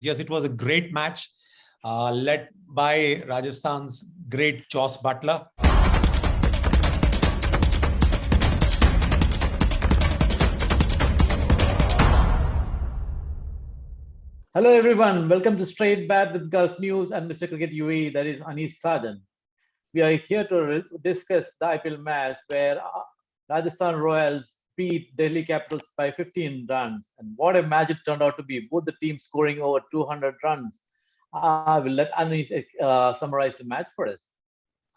Yes, it was a great match led by Rajasthan's great Jos Buttler. Hello everyone, welcome to Straight Bat with Gulf News and Mr. Cricket UAE, that is Anis Sarjan. We are here to discuss the IPL match where Rajasthan Royals beat Delhi Capitals by 15 runs. And what a match it turned out to be, both the teams scoring over 200 runs. We'll let Anis summarize the match for us.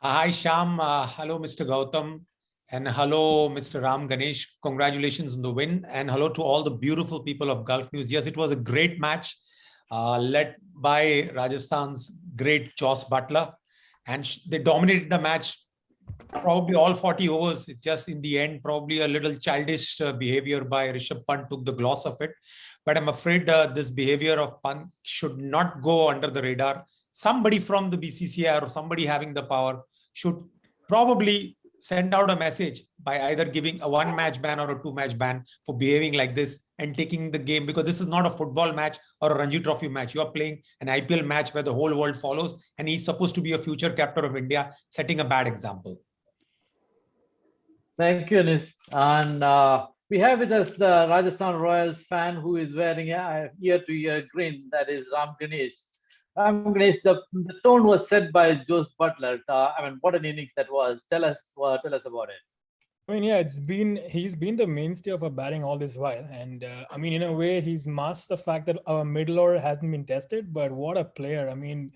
Hi Sham, hello Mr. Gautam, and hello Mr. Ram Ganesh. Congratulations on the win, and hello to all the beautiful people of Gulf News. Yes, it was a great match led by Rajasthan's great Jos Buttler, and they dominated the match probably all 40 overs. It's just in the end, probably a little childish behavior by Rishabh Pant took the gloss of it. But I'm afraid this behavior of Pant should not go under the radar. Somebody from the BCCI or somebody having the power should probably send out a message by either giving a one-match ban or a two-match ban for behaving like this and taking the game, because this is not a football match or a Ranji Trophy match. You are playing an IPL match where the whole world follows, and he's supposed to be a future captain of India, setting a bad example. Thank you, Anis. And we have with us the Rajasthan Royals fan who is wearing a ear-to-ear grin, that is Ram Ganesh. Ram Ganesh, the tone was set by Jos Buttler. I mean, what an innings that was. Tell us about it. I mean, yeah, he's been the mainstay of our batting all this while, and I mean, in a way, he's masked the fact that our middle order hasn't been tested. But what a player! I mean,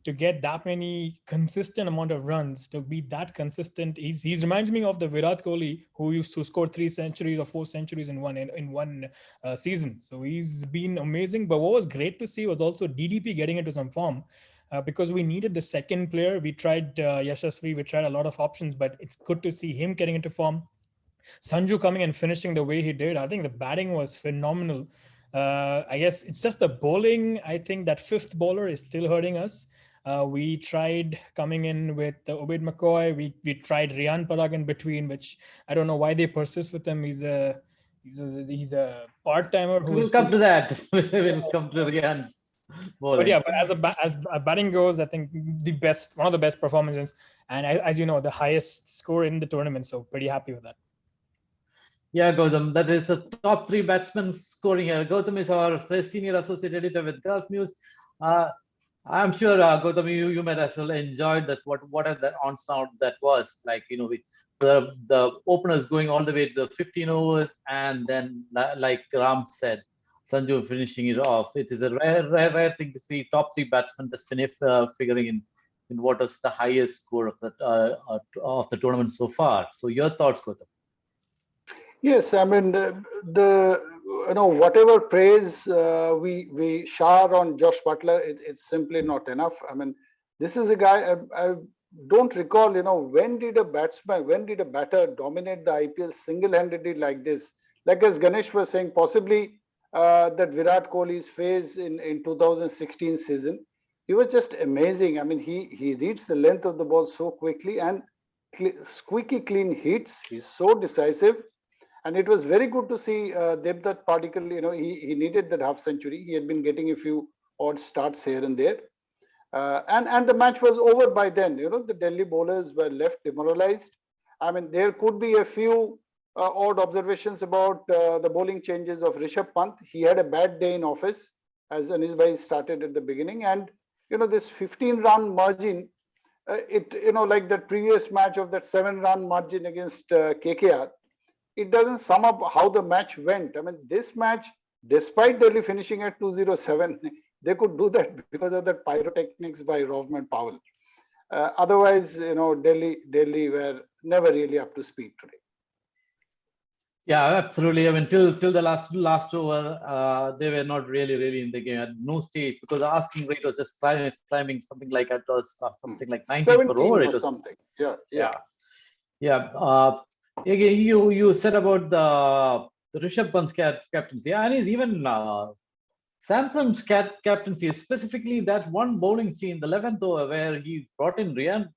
to get that many consistent amount of runs, to be that consistent, he reminds me of the Virat Kohli who scored 3 centuries or 4 centuries in one season. So he's been amazing. But what was great to see was also DDP getting into some form. Because we needed the second player. We tried Yashasvi, we tried a lot of options, but it's good to see him getting into form. Sanju coming and finishing the way he did. I think the batting was phenomenal. I guess it's just the bowling. I think that fifth bowler is still hurting us. We tried coming in with Obed McCoy. We tried Riyan Parag in between, which I don't know why they persist with him. He's a part-timer. We'll come to that. We'll come to Riyan's. But yeah, but as batting goes, I think one of the best performances, and as you know, the highest score in the tournament. So pretty happy with that. Yeah, Gautam, that is the top 3 batsmen scoring here. Gautam is our senior associate editor with Gulf News. I'm sure, Gautam, you might as well enjoyed that. What that onslaught that was like, with the openers going all the way to the 15 overs, and then like Ram said, Sanju finishing it off. It is a rare thing to see top 3 batsmen just figuring in what was the highest score of the tournament so far. So your thoughts, Gautam? Yes, I mean whatever praise we shower on Jos Buttler, it's simply not enough. I mean, this is a guy I don't recall. When did a batter dominate the IPL single-handedly like this? Like as Ganesh was saying, possibly. That Virat Kohli's phase in 2016 season, he was just amazing. I mean, he reads the length of the ball so quickly and squeaky clean hits. He's so decisive, and it was very good to see Devdutt particularly. He needed that half century. He had been getting a few odd starts here and there, and the match was over by then. The Delhi bowlers were left demoralized. I mean, there could be a few odd observations about the bowling changes of Rishabh Pant. He had a bad day in office, as Anis bhai started at the beginning, and this 15-run margin, like that previous match of that 7-run margin against KKR, it doesn't sum up how the match went. I mean, this match, despite Delhi finishing at 207, they could do that because of that pyrotechnics by Rovman Powell. Otherwise, Delhi were never really up to speed today. Yeah, absolutely. I mean, till the last over, they were not really in the game at no stage, because the asking rate was just climbing something like it was something like 90 per over. It was something. Yeah. Again, you said about the Rishabh Pant's captaincy, and he's even Samson's captaincy, specifically that one bowling chain, the 11th over, where he brought in Riyan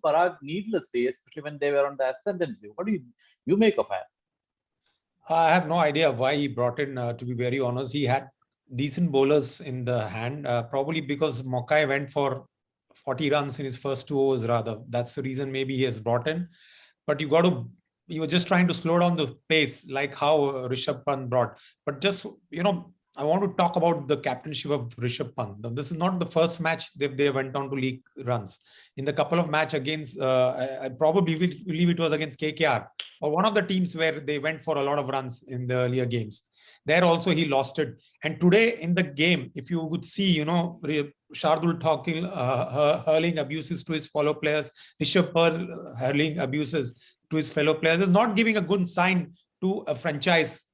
Parag needlessly, especially when they were on the ascendancy. What do you make of that? I have no idea why he brought in, to be very honest. He had decent bowlers in the hand, probably because Mokai went for 40 runs in his first 2 overs rather. That's the reason maybe he has brought in. But you were just trying to slow down the pace, like how Rishabh Pant brought. But just, I want to talk about the captainship of Rishabh Pant. Now, this is not the first match they went on to leak runs. In the couple of match against, I probably believe it was against KKR, or one of the teams where they went for a lot of runs in the earlier games. There also he lost it. And today in the game, if you would see, Shardul talking, hurling abuses to his fellow players, Rishabh Pant hurling abuses to his fellow players, is not giving a good sign to a franchise.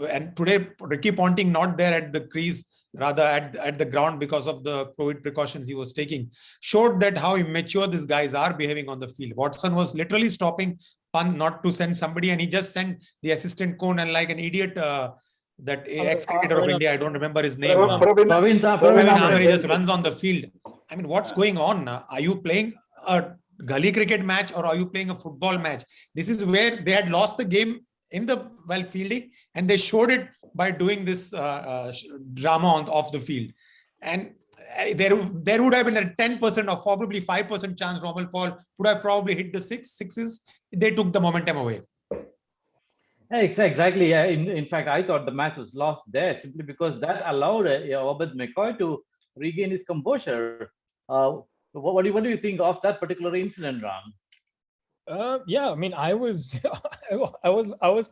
And today, Ricky Ponting not there at the crease, rather at the ground because of the COVID precautions he was taking, showed that how immature these guys are behaving on the field. Watson was literally stopping Pant not to send somebody, and he just sent the assistant cone, and like an idiot, that ex-cricketer of India, I don't remember his name. Praveen Amre just runs on the field. I mean, what's going on? Are you playing a gully cricket match or are you playing a football match? This is where they had lost the game while fielding, and they showed it by doing this drama off the field. And there would have been a 10% or probably 5% chance Romal Paul would have probably hit the sixes. They took the momentum away. Exactly. Yeah. In fact, I thought the match was lost there simply because that allowed Obed McCoy to regain his composure. What do you think of that particular incident, Ram? Yeah, I mean, I was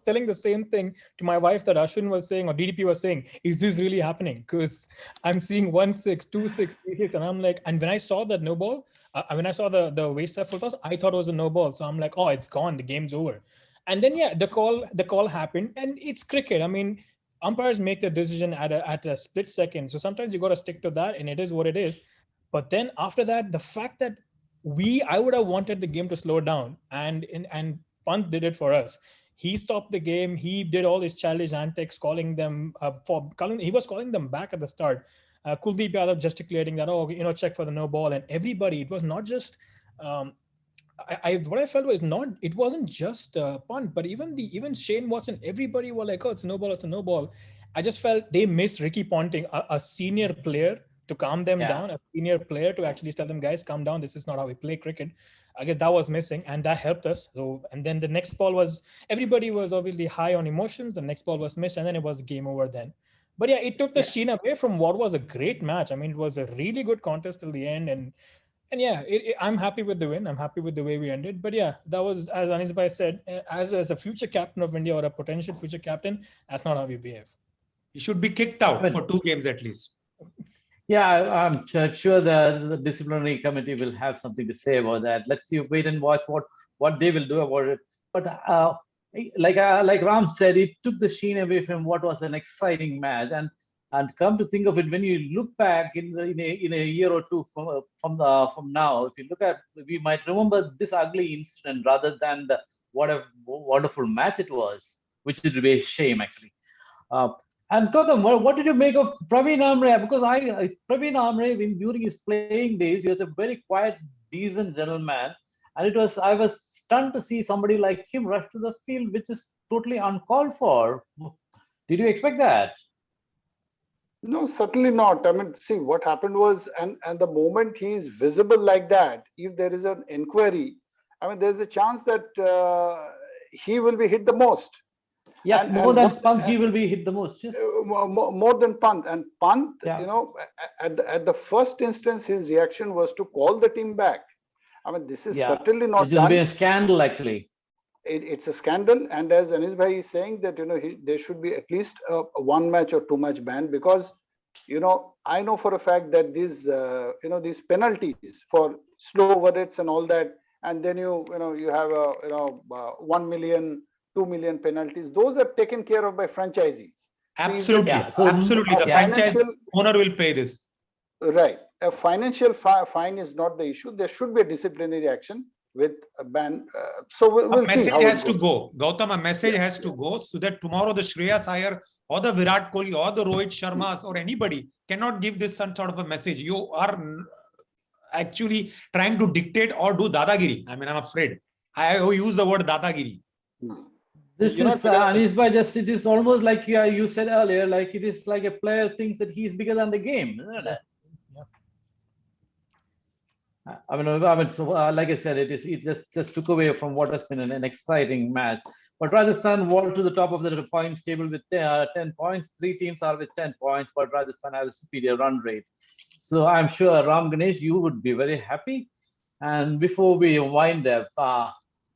telling the same thing to my wife that Ashwin was saying, or DDP was saying, is this really happening? Because I'm seeing 1-6, 2-6, 3-6, and I'm like, and when I saw that no ball, when I saw the waist full toss, I thought it was a no ball. So I'm like, oh, it's gone, the game's over. And then yeah, the call happened, and it's cricket. I mean, umpires make the decision at a split second. So sometimes you got to stick to that, and it is what it is. But then after that, the fact that I would have wanted the game to slow down, and Pant did it for us. He stopped the game. He did all his childish antics, calling them he was calling them back at the start. Kuldeep Yadav gesticulating that, check for the no ball, and everybody. It was not just. What I felt was it wasn't just Pant, but even Shane Watson, everybody were like, oh, it's a no ball, it's a no ball. I just felt they missed Ricky Ponting, a senior player, to calm them down, a senior player to actually tell them, guys, calm down. This is not how we play cricket. I guess that was missing, and that helped us. So, and then the next ball everybody was obviously high on emotions. The next ball was missed, and then it was game over then. But yeah, it took the sheen away from what was a great match. I mean, it was a really good contest till the end, and yeah, I'm happy with the win. I'm happy with the way we ended. But yeah, that was, as Anis Bhai said, as a future captain of India or a potential future captain, that's not how you behave. He should be kicked out for 2 games at least. Yeah, I'm sure the disciplinary committee will have something to say about that. Let's see, wait and watch what they will do about it. But like Ram said, it took the sheen away from what was an exciting match. And come to think of it, when you look back in a year or two from now, if you look at, we might remember this ugly incident rather than what a wonderful match it was, which would be a shame actually. And Gautam, what did you make of Praveen Amre? Because Praveen Amre, during his playing days, he was a very quiet, decent gentleman, and I was stunned to see somebody like him rush to the field, which is totally uncalled for. Did you expect that? No, certainly not. I mean, see, what happened was, and the moment he is visible like that, if there is an inquiry, I mean, there's a chance that he will be hit the most. Yeah, more than Pant, he will be hit the most. Yes. More than Pant. And Pant, at the first instance, his reaction was to call the team back. I mean, this is certainly not done. Which has been a scandal, actually. It's a scandal. And as Anis Bhai is saying that, there should be at least a 1 match or 2 match ban, because, I know for a fact that these penalties for slow over hits and all that, and then you have 1 million, 2 million penalties. Those are taken care of by franchisees. Absolutely. Absolutely. The franchise owner will pay this. Right. A financial fine is not the issue. There should be a disciplinary action with a ban. So we'll see how it has to go. Gautam, a message has to go so that tomorrow the Shreyas Iyer or the Virat Kohli or the Rohit Sharmas or anybody cannot give this some sort of a message. You are actually trying to dictate or do dadagiri. I mean, I'm afraid. I use the word dadagiri. This You know, is Anish bhai, just it is almost like you said earlier, like it is like a player thinks that he's bigger than the game, isn't it? So, like I said, it just took away from what has been an exciting match. But Rajasthan walled to the top of the points table with 10 points. Three teams are with 10 points, but Rajasthan has a superior run rate. So I'm sure Ram Ganesh, you would be very happy. And before we wind up,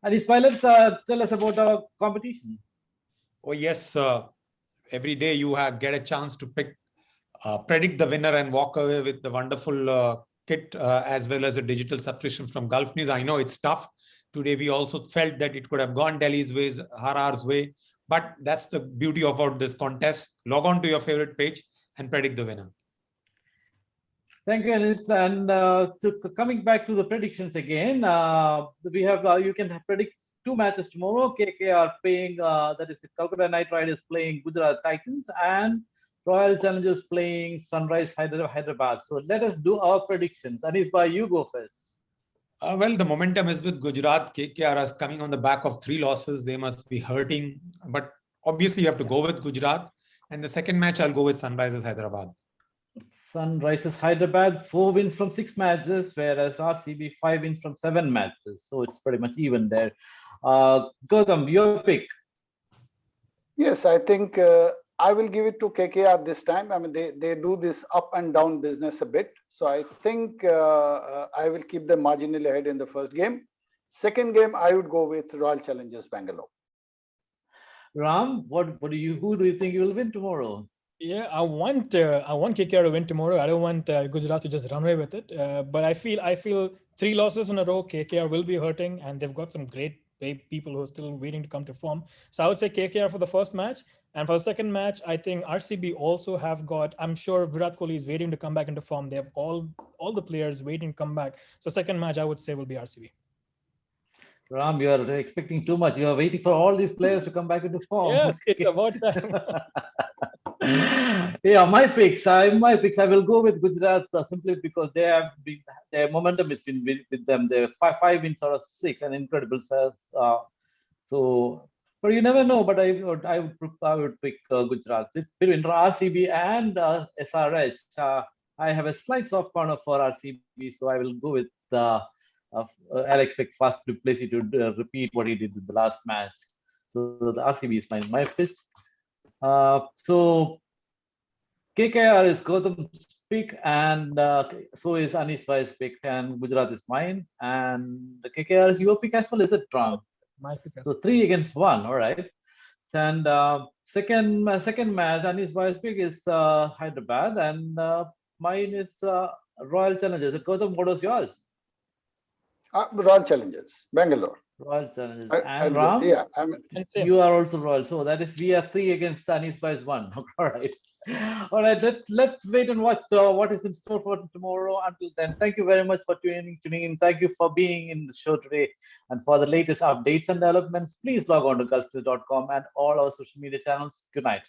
Anish, let's tell us about our competition. Oh yes, every day you get a chance to predict the winner and walk away with the wonderful kit as well as a digital subscription from Gulf News. I know it's tough. Today we also felt that it could have gone Delhi's ways, RR's way, but that's the beauty about this contest. Log on to your favorite page and predict the winner. Thank you, Anis. And coming back to the predictions again, we have you can predict two matches tomorrow. KKR playing, that is the Calcutta Knight Riders playing Gujarat Titans, and Royal Challengers playing Sunrise Hyderabad. So let us do our predictions. Anis, you go first. Well, the momentum is with Gujarat. KKR is coming on the back of 3 losses. They must be hurting. But obviously, you have to go with Gujarat. And the second match, I'll go with Sunrisers Hyderabad. Sunrisers Hyderabad, 4 wins from 6 matches, whereas RCB 5 wins from 7 matches. So it's pretty much even there. Gautam, your pick. Yes, I think I will give it to KKR this time. I mean, they do this up and down business a bit. So I think I will keep them marginally ahead in the first game. Second game, I would go with Royal Challengers Bangalore. Ram, who do you think you will win tomorrow? Yeah, I want KKR to win tomorrow. I don't want Gujarat to just run away with it. But I feel 3 losses in a row, KKR will be hurting, and they've got some great people who are still waiting to come to form. So I would say KKR for the first match, and for the second match, I think RCB also have got. I'm sure Virat Kohli is waiting to come back into form. They have all the players waiting to come back. So second match, I would say, will be RCB. Ram, you are expecting too much. You are waiting for all these players to come back into form. Yes, it's about time. Yeah, my picks. I will go with Gujarat simply because their momentum has been with them. They're 5 wins out of 6, an incredible sales. So, but you never know. But I would pick Gujarat between RCB and SRH. I have a slight soft corner for RCB, so I will go with. I'll expect Faf du Plessis to repeat what he did with the last match. So the RCB is my pick. So KKR is Gautam's pick, and so is Anis Bhai's pick, and Gujarat is mine, and the KKR is your pick as well. Is it wrong? My pick. So 3 against 1. All right. And second match, Anis Bhai's pick is Hyderabad, and mine is Royal Challengers. Gautam, what was yours? Royal Challengers Bangalore. Royal Challengers. And Ram? Yeah, you are also Royal. So that is, we are 3 against Anis Bhai's 1. All right. All right. Let's wait and watch what is in store for tomorrow. Until then, thank you very much for tuning in. Thank you for being in the show today. And for the latest updates and developments, please log on to gulfnews.com and all our social media channels. Good night.